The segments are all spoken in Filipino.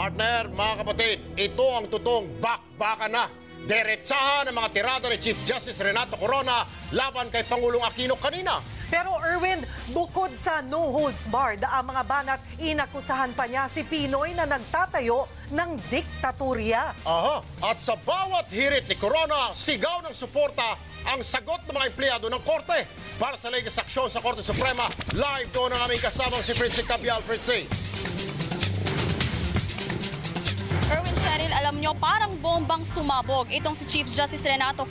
Partner, mga kapatid, ito ang totoong bakbakan na. Diretsahan ang mga tirada ni Chief Justice Renato Corona laban kay Pangulong Aquino kanina. Pero Erwin, bukod sa no holds barred, ang mga banat, inakusahan pa niya si Pinoy na nagtatayo ng diktatorya. Aha, at sa bawat hirit ni Corona, sigaw ng suporta ang sagot ng mga empleyado ng korte. Para sa latest aksyon sa Korte Suprema, live doon ang aming kasamang si Prince Cabial. Prince. Erwin, Cheryl, alam nyo, parang bombang sumabog itong si Chief Justice Renato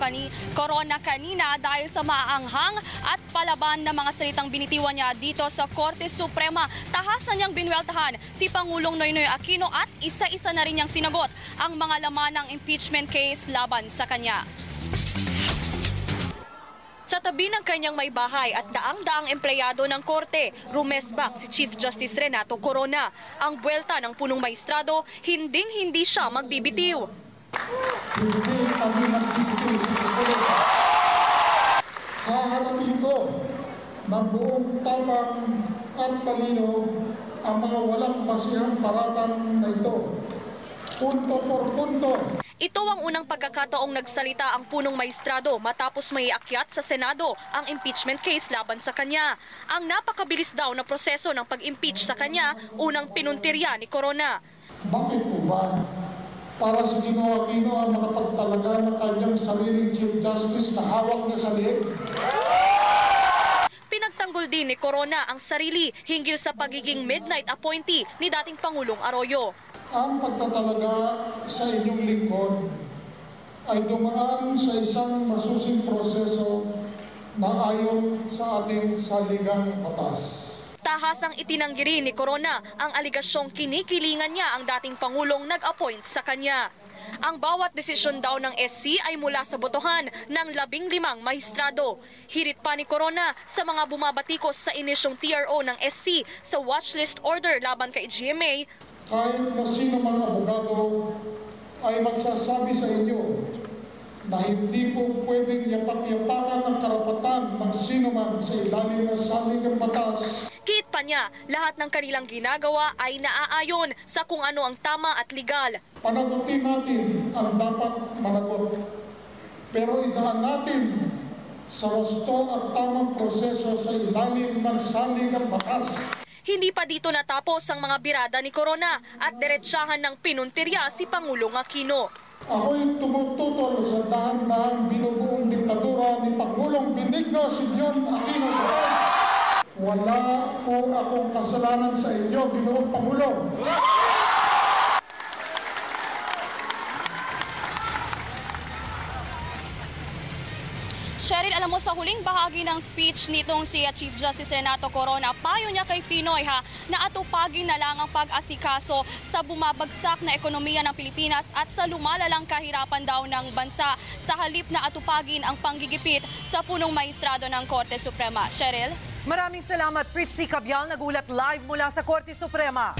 Corona kanina dahil sa maaanghang at palaban na mga salitang binitiwan niya dito sa Korte Suprema. Tahasan niyang binweltahan si Pangulong Noynoy Aquino at isa-isa na rin niyang sinagot ang mga laman ng impeachment case laban sa kanya. Sa tabi ng kanyang may bahay at daang-daang empleyado ng korte, rumesbak si Chief Justice Renato Corona. Ang buwelta ng punong maestrado, hinding-hindi siya magbibitiw. Haharapin ko na buong tapang at talino ang mga walang masihang paratang na ito. Punto por punto. Ito ang unang pagkakataong nagsalita ang punong maestrado matapos may akyat sa Senado ang impeachment case laban sa kanya. Ang napakabilis daw na proseso ng pag-impeach sa kanya, unang pinuntirya ni Corona. Bakit po ba? Para si Ginoong Aquino ang makapagtalaga ng kanyang sariling Chief Justice na hawak niya sa liig? Pinagtanggol din ni Corona ang sarili hinggil sa pagiging midnight appointee ni dating Pangulong Arroyo. Ang pagtatalaga sa inyong lingkod ay dumaan sa isang masusing proseso na ayon sa ating saligang batas. Tahasang itinanggi rin ni Corona ang aligasyong kinikilingan niya ang dating Pangulong nag-appoint sa kanya. Ang bawat desisyon daw ng SC ay mula sa botohan ng 15 maestrado. Hirit pa ni Corona sa mga bumabatikos sa inisyong TRO ng SC sa watchlist order laban kay GMA. Kahit na sino mang abogado ay magsasabi sa inyo na hindi po pwedeng yapak-yapakan ang karapatan ng sino man sa ilalim ng saligang batas. Kiit pa niya, lahat ng kanilang ginagawa ay naaayon sa kung ano ang tama at legal. Panagutin natin ang dapat managot. Pero idaan natin sa wasto at tamang proseso sa ilalim ng saligang batas. Hindi pa dito natapos ang mga birada ni Corona at diretsahan ng pinuntirya si Pangulong Aquino. Ako'y tumututol sa dahan-dahang binubuong diktadura ni Pangulong Benigno Simeon Aquino. Wala po akong kasalanan sa inyo, Ginoong Pangulong. Cheryl, alam mo, sa huling bahagi ng speech nitong si Chief Justice Renato Corona, payo niya kay Pinoy na atupagin na lang ang pag-asikaso sa bumabagsak na ekonomiya ng Pilipinas at sa lumalalang kahirapan daw ng bansa sa halip na atupagin ang panggigipit sa punong maestrado ng Korte Suprema. Cheryl? Maraming salamat, Prince Cabial, nagulat live mula sa Korte Suprema.